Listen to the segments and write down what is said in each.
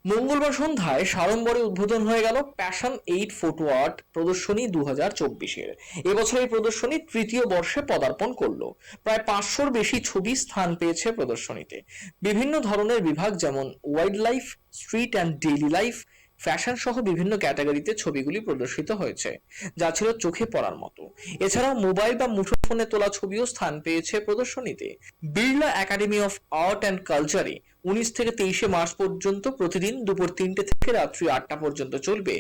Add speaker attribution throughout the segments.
Speaker 1: মঙ্গলবার সন্ধ্যায় সাড়ম্বরে উদ্বোধন হয়ে গেল প্যাশন 8 ফটো আর্ট প্রদর্শনী 2024-এর। এবছর এই প্রদর্শনী তৃতীয় বর্ষে পদার্পণ করলো। প্রায় 500-র বেশি ছবি স্থান পেয়েছে প্রদর্শনীতে। বিভিন্ন ধরনের বিভাগ যেমন wild life, street and daily life, fashion সহ বিভিন্ন ক্যাটাগরিতে ছবিগুলি প্রদর্শিত হয়েছে, যা ছিল চোখে পড়ার মতো। এছাড়াও মোবাইল বা মুঠোফোনে তোলা ছবিও স্থান পেয়েছে প্রদর্শনীতে। Birla academy of art and কালচারে 19 থেকে 23 মার্চ পর্যন্ত প্রতিদিন দুপুর 3টে থেকে রাত্রি 8টা পর্যন্ত চলবে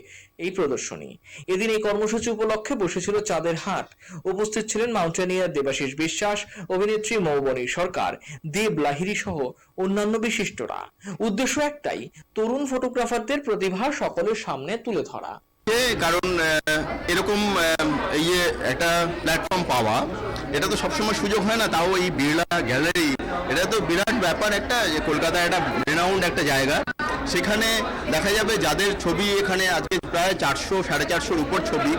Speaker 1: এই প্রদর্শনী। এদিন এই কর্মসূচি উপলক্ষে বসেছিল চাঁদের হাট। উপস্থিত ছিলেন মাউন্টেনিয়ার দেবাশিস বিশ্বাস, অভিনেত্রী মৌবনী সরকার, দেব লাহিড়ী সহ অন্যান্য বিশিষ্টরা। উদ্দেশ্য একটাই, তরুণ ফটোগ্রাফারদের প্রতিভা সকলের সামনে তুলে ধরা।
Speaker 2: কারণ এরকম একটা প্ল্যাটফর্ম পাওয়া, এটা তো সবসময় সুযোগ হয় না, তাও এই বিড়লা গ্যালারি, এটা তো বিরাট ব্যাপার। একটা কলকাতা একটা রেনাউন্ড একটা জায়গা, সেখানে দেখা যাবে যাদের ছবি এখানে আজকে প্রায় 400-450-র উপর ছবি,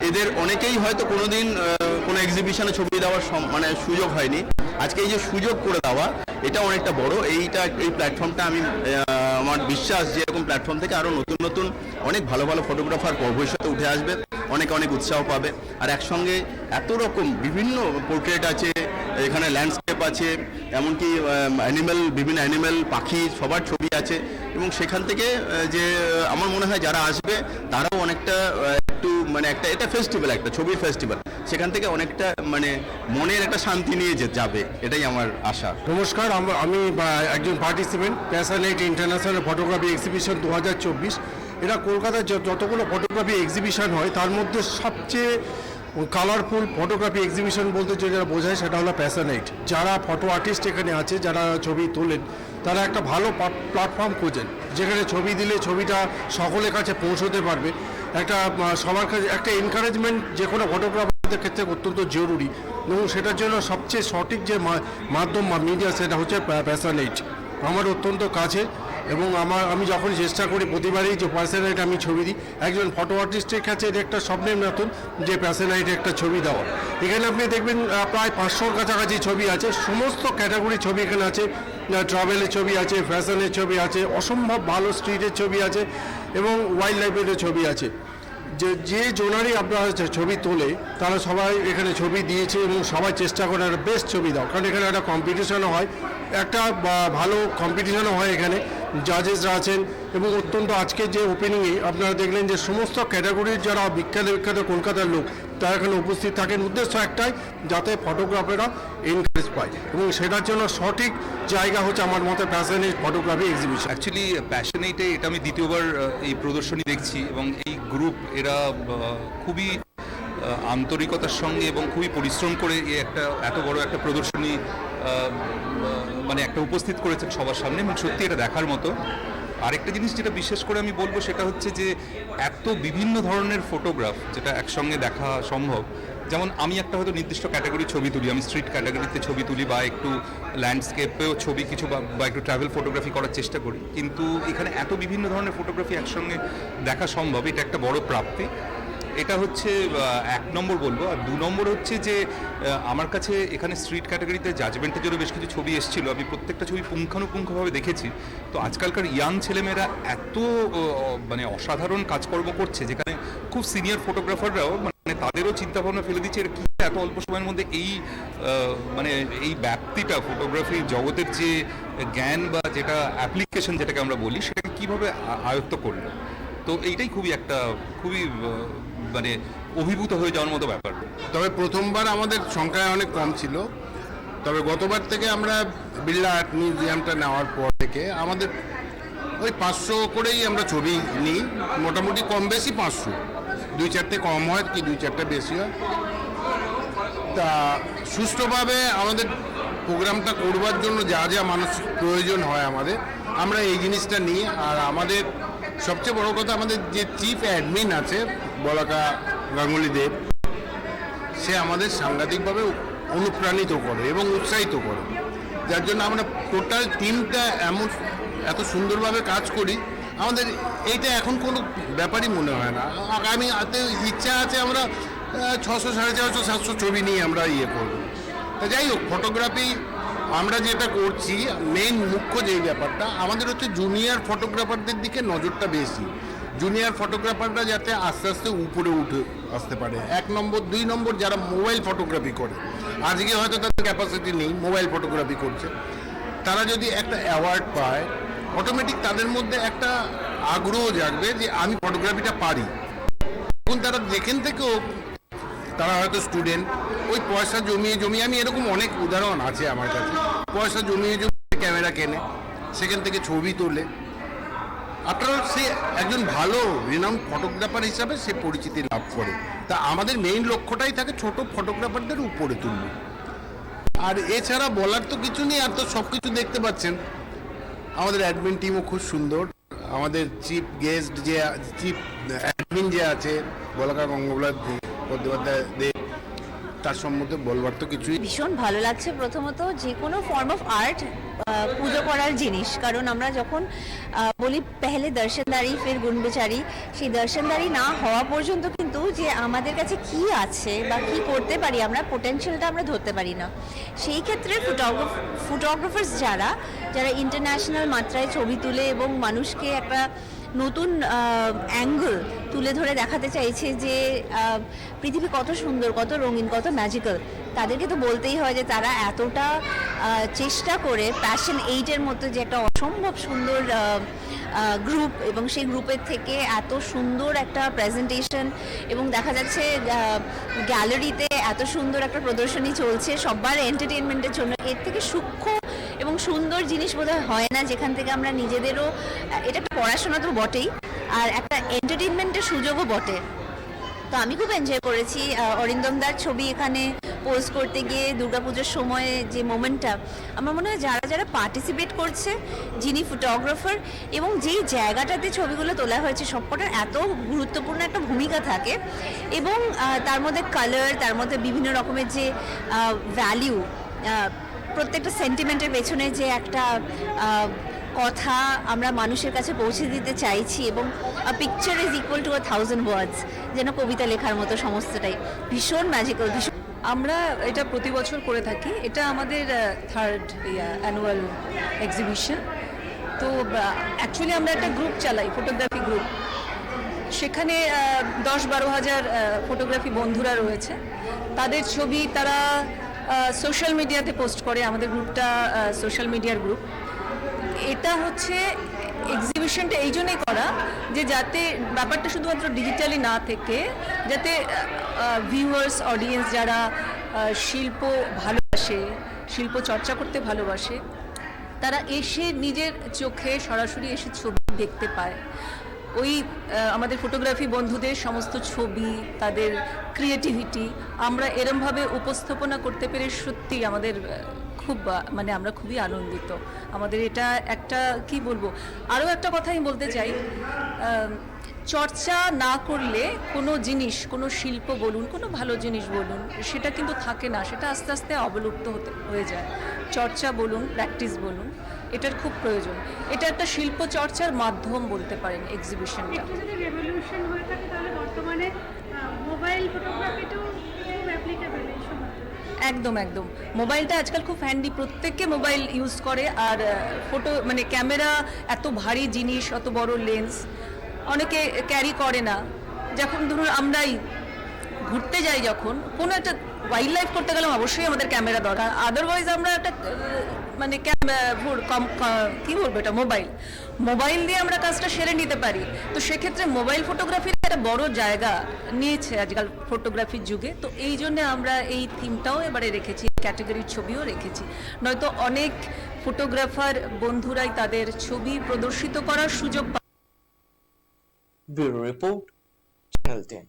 Speaker 2: এদের অনেকেই হয়তো কোনোদিন কোনো এক্সিবিশনে ছবি দেওয়ার মানে সুযোগ হয়নি। আজকে এই যে সুযোগ করে দেওয়া, এটা অনেকটা বড়। এই প্ল্যাটফর্মটা আমি আমার বিশ্বাস যে এরকম প্ল্যাটফর্ম থেকে আরও নতুন নতুন অনেক ভালো ভালো ফটোগ্রাফার ভবিষ্যতে উঠে আসবে, অনেক উৎসাহ পাবে। আর একসঙ্গে এত রকম বিভিন্ন পোর্ট্রেট আছে, এখানে ল্যান্ডস্কেপ আছে, এমনকি বিভিন্ন অ্যানিম্যাল, পাখি, সবার ছবি আছে। এবং সেখান থেকে যে আমার মনে হয় যারা আসবে তারাও অনেকটা একটু মানে এটা ফেস্টিভ্যাল, একটা ছবির ফেস্টিভ্যাল, সেখান থেকে অনেকটা মানে মনের একটা শান্তি নিয়ে যাবে, এটাই আমার আশা।
Speaker 3: নমস্কার, আমি একজন participant passion 8 international photography exhibition 2024। এটা কলকাতায় যতগুলো ফটোগ্রাফি এক্সিবিশন হয় তার মধ্যে সবচেয়ে কালারফুল ফটোগ্রাফি এক্সিবিশন বলতে যেটা বোঝায় সেটা হলো প্যাশন 8। যারা ফটো আর্টিস্ট এখানে আছে, যারা ছবি তোলেন, তারা একটা ভালো প্ল্যাটফর্ম খোঁজেন যেখানে ছবি দিলে ছবিটা সকলের কাছে পৌঁছতে পারবে। একটা সবার কাছে একটা এনকারেজমেন্ট যে কোনো ফটোগ্রাফারদের ক্ষেত্রে অত্যন্ত জরুরি, এবং সেটার জন্য সবচেয়ে সঠিক যে মাধ্যম বা মিডিয়া সেটা হচ্ছে প্যাশন 8। আমার অত্যন্ত কাছে, এবং আমি যখন চেষ্টা করি প্রতিবারই যে প্যাশন 8 আমি ছবি দিই, একজন ফটো আর্টিস্টের কাছে এটা একটা স্বপ্নের মতন যে প্যাশন 8 একটা ছবি দেওয়া। এখানে আপনি দেখবেন প্রায় 500-র কাছাকাছি ছবি আছে, সমস্ত ক্যাটাগরি ছবি এখানে আছে। ট্রাভেলের ছবি আছে, ফ্যাশনের ছবি আছে, অসম্ভব ভালো স্ট্রিটের ছবি আছে, এবং ওয়াইল্ড লাইফেরও ছবি আছে। যে জোনারই আপনারা ছবি তোলে তারা সবাই এখানে ছবি দিয়েছে, এবং সবাই চেষ্টা করে একটা বেস্ট ছবি দাও, কারণ এখানে একটা কম্পিটিশনও হয়, একটা ভালো কম্পিটিশনও হয়। এখানে জাজেসরা আছেন, এবং অত্যন্ত আজকে যে ওপেনিংয়ে আপনারা দেখলেন যে সমস্ত ক্যাটাগরির যারা বিখ্যাত কলকাতার লোক তারা এখানে উপস্থিত থাকেন। উদ্দেশ্য একটাই, যাতে ফটোগ্রাফাররা এনকারেজ পায়, এবং সেটার জন্য সঠিক জায়গা হচ্ছে আমার মতে passion 8 photography exhibition.
Speaker 4: Actually passion 8-এ এটা আমি দ্বিতীয়বার এই প্রদর্শনী দেখছি, এবং এই গ্রুপ এরা খুবই আন্তরিকতার সঙ্গে এবং খুবই পরিশ্রম করে এত বড় একটা প্রদর্শনী মানে একটা উপস্থিত করেছেন সবার সামনে, এবং সত্যি এটা দেখার মতো। আরেকটা জিনিস যেটা বিশেষ করে আমি বলবো সেটা হচ্ছে যে এত বিভিন্ন ধরনের ফটোগ্রাফ যেটা একসঙ্গে দেখা সম্ভব। যেমন আমি একটা হয়তো নির্দিষ্ট ক্যাটাগরি ছবি তুলি, আমি স্ট্রিট ক্যাটাগরিতে ছবি তুলি, বা একটু ল্যান্ডস্কেপেও ছবি কিছু বা একটু ট্রাভেল ফটোগ্রাফি করার চেষ্টা করি, কিন্তু এখানে এত বিভিন্ন ধরনের ফটোগ্রাফি একসঙ্গে দেখা সম্ভব, এটা একটা বড় প্রাপ্তি। এটা হচ্ছে 1 নম্বর বলবো। আর 2 নম্বর হচ্ছে যে আমার কাছে এখানে স্ট্রিট ক্যাটাগরিতে জাজমেন্টের জন্য বেশ কিছু ছবি এসেছিল, আমি প্রত্যেকটা ছবি পুঙ্খানুপুঙ্খভাবে দেখেছি। তো আজকালকার ইয়াং ছেলেমেয়েরা এত মানে অসাধারণ কাজকর্ম করছে, যেখানে খুব সিনিয়র ফটোগ্রাফাররাও মানে তাদেরও চিন্তাভাবনা ফেলে দিচ্ছে এটা কী এত অল্প সময়ের মধ্যে মানে এই ব্যাপ্তিটা ফটোগ্রাফির জগতের যে জ্ঞান বা যেটা অ্যাপ্লিকেশন যেটাকে আমরা বলি, সেটাকে কীভাবে আয়ত্ত করলো। তো এইটাই খুবই মানে অভিভূত হয়ে যাওয়ার মতো ব্যাপার।
Speaker 5: তবে প্রথমবার আমাদের সংখ্যায় অনেক কম ছিল, তবে গতবার থেকে আমরা বিড়লা আর্ট মিউজিয়ামটা নেওয়ার পর থেকে আমাদের ওই 500 করেই আমরা ছবি নিই, মোটামুটি কম বেশি 500, 2-4টে কম হয় কি 2-4টে বেশি হয়। তা সুষ্ঠুভাবে আমাদের প্রোগ্রামটা করবার জন্য যা যা মানসিক প্রয়োজন হয় আমরা এই জিনিসটা নিই। আর আমাদের সবচেয়ে বড় কথা, আমাদের যে চিফ অ্যাডমিন আছে বলাকা গাঙ্গুলি দেব, সে আমাদের সাংঘাতিকভাবে অনুপ্রাণিত করে এবং উৎসাহিত করে, যার জন্য আমরা টোটাল টিমটা এত সুন্দরভাবে কাজ করি। আমাদের এইটা এখন কোনো ব্যাপারই মনে হয় না। আগামী ইচ্ছা আছে আমরা 600, 450, 700 ছবি নিয়ে আমরা করব। তা যাই হোক, ফটোগ্রাফি আমরা যেটা করছি মেইন মুখ্য যেই ব্যাপারটা আমাদের হচ্ছে জুনিয়র ফটোগ্রাফারদের দিকে নজরটা বেশি। জুনিয়র ফটোগ্রাফাররা যাতে আস্তে আস্তে উপরে উঠে আসতে পারে, 1 নম্বর। 2 নম্বর, যারা মোবাইল ফটোগ্রাফি করে, আজকে হয়তো তাদের ক্যাপাসিটি নেই, মোবাইল ফটোগ্রাফি করছে, তারা যদি একটা অ্যাওয়ার্ড পায় অটোমেটিক তাদের মধ্যে একটা আগ্রহ জাগবে যে আমি ফটোগ্রাফিটা পারি। এখন তারা যেখান থেকেও, তারা হয়তো স্টুডেন্ট, ওই পয়সা জমিয়ে জমিয়ে, আমি এরকম অনেক উদাহরণ আছে আমার কাছে, পয়সা জমিয়ে জমিয়ে ক্যামেরা কেনে, সেখান থেকে ছবি তোলে, আপনার সে একজন ভালো রিনাউন্ড ফটোগ্রাফার হিসাবে সে পরিচিতি লাভ করে। তা আমাদের মেইন লক্ষ্যটাই থাকে ছোট ফটোগ্রাফারদের উপরে তুলব। আর এছাড়া বলার তো কিছু নেই, আর তো সব কিছু দেখতে পাচ্ছেন। আমাদের অ্যাডমিন টিমও খুব সুন্দর, আমাদের চিফ গেস্ট যে চিফ অ্যাডমিন যে আছে বলাকা গঙ্গোপাধ্যায় দেব, তার সম্বন্ধে বলবার তো কিছুই।
Speaker 6: ভীষণ ভালো লাগছে। প্রথমত যে কোনো ফর্ম অফ আর্ট পুজো করার জিনিস, কারণ আমরা যখন বলি পেহলে দর্শনদারি ফের গুণবিচারি, সেই দর্শনদারি না হওয়া পর্যন্ত কিন্তু যে আমাদের কাছে কি আছে বা কি করতে পারি, আমরা পোটেনশিয়ালটা আমরা ধরতে পারি না। সেই ক্ষেত্রে ফটোগ্রাফার্স যারা ইন্টারন্যাশনাল মাত্রায় ছবি তুলে এবং মানুষকে একটা নতুন অ্যাঙ্গেল তুলে ধরে দেখাতে চাইছে যে পৃথিবী কত সুন্দর, কত রঙিন, কত ম্যাজিক্যাল, তাদেরকে তো বলতেই হয় যে তারা এতটা চেষ্টা করে প্যাশন 8-এর মতো যে একটা অসম্ভব সুন্দর গ্রুপ, এবং সেই গ্রুপের থেকে এত সুন্দর একটা প্রেজেন্টেশন, এবং দেখা যাচ্ছে গ্যালারিতে এত সুন্দর একটা প্রদর্শনী চলছে সবার এন্টারটেনমেন্টের জন্য। এর থেকে সূক্ষ্ম এবং সুন্দর জিনিস বোধহয় হয় না, যেখান থেকে আমরা নিজেদেরও, এটা একটা পড়াশোনা তো বটেই, আর একটা এন্টারটেনমেন্টের সুযোগও বটে। তো আমি খুব এনজয় করেছি অরিন্দমদার ছবি এখানে পোস্ট করতে গিয়ে দুর্গাপুজোর সময়ে যে মোমেন্টটা। আমার মনে হয় যারা যারা পার্টিসিপেট করছে, যিনি ফটোগ্রাফার এবং যেই জায়গাটাতে ছবিগুলো তোলা হয়েছে, সবকটার এত গুরুত্বপূর্ণ একটা ভূমিকা থাকে, এবং তার মধ্যে কালার, তার মধ্যে বিভিন্ন রকমের যে ভ্যালিউ, প্রত্যেকটা সেন্টিমেন্টের পেছনে যে একটা কথা আমরা মানুষের কাছে পৌঁছে দিতে চাইছি, এবং পিকচার ইজ ইকুয়াল টু 1000 ওয়ার্ডস, যেন কবিতা লেখার মতো সমস্তটাই ভীষণ ম্যাজিক্যাল।
Speaker 7: আমরা এটা প্রতি বছর করে থাকি, এটা আমাদের 3rd অ্যানুয়াল এক্সিবিশন। তো অ্যাকচুয়ালি আমরা একটা গ্রুপ চালাই, ফটোগ্রাফি গ্রুপ। সেখানে 10-12 হাজার ফটোগ্রাফি বন্ধুরা রয়েছে, তাদের ছবি তারা সোশ্যাল মিডিয়াতে পোস্ট করে। আমাদের গ্রুপটা সোশ্যাল মিডিয়ার গ্রুপ। এটা হচ্ছে এক্সিবিশনটা এই জন্যই করা যে যাতে ব্যাপারটা শুধুমাত্র ডিজিটালি না থেকে, যাতে ভিউয়ার্স, অডিয়েন্স যারা শিল্প ভালোবাসে, শিল্প চর্চা করতে ভালোবাসে, তারা এসে নিজের চোখে সরাসরি এসে ছবি দেখতে পায়। ওই আমাদের ফটোগ্রাফি বন্ধুদের সমস্ত ছবি, তাদের ক্রিয়েটিভিটি আমরা এরমভাবে উপস্থাপনা করতে পেরে সত্যি আমাদের খুব, মানে আমরা খুবই আনন্দিত। আমাদের এটা একটা, কি বলবো, আরও একটা কথা আমি বলতে চাই, চর্চা না করলে কোনো জিনিস, কোনো শিল্প বলুন, কোনো ভালো জিনিস বলুন, সেটা কিন্তু থাকে না, সেটা আস্তে আস্তে অবলুপ্ত হয়ে যায়। চর্চা বলুন, প্র্যাকটিস বলুন, এটার খুব প্রয়োজন। এটা একটা শিল্প চর্চার মাধ্যম বলতে পারেন এক্সিবিশনটা।
Speaker 8: যদি রেভলিউশন হয়ে থাকে তাহলে বর্তমানে মোবাইল ফটোগ্রাফিটাও খুব অ্যাপ্লিকেবল এই সময়।
Speaker 7: একদম একদম, মোবাইলটা আজকাল খুব হ্যান্ডি, প্রত্যেককে মোবাইল ইউজ করে। আর ফটো, মানে ক্যামেরা এত ভারী জিনিস, অত বড় লেন্স অনেকে ক্যারি করে না। যখন ধরুন আমরাই ঘুরতে যাই, যখন কোনো একটা ওয়াইল্ড লাইফ করতে গেলে অবশ্যই আমাদের ক্যামেরা দরকার, আদারওয়াইজ আমরা একটা মানে কী বলবো, এটা মোবাইল দিয়ে আমরা কাজটা সেরে নিতে পারি। তো সেক্ষেত্রে মোবাইল ফটোগ্রাফির একটা বড় জায়গা নিয়েছে আজকাল ফটোগ্রাফির যুগে। তো এই জন্যে আমরা এই থিমটাও এবারে রেখেছি, ক্যাটাগরির ছবিও রেখেছি। নয়তো অনেক ফটোগ্রাফার বন্ধুরাই তাদের ছবি প্রদর্শিত করার সুযোগ পায়।
Speaker 1: Bureau report, channel 10।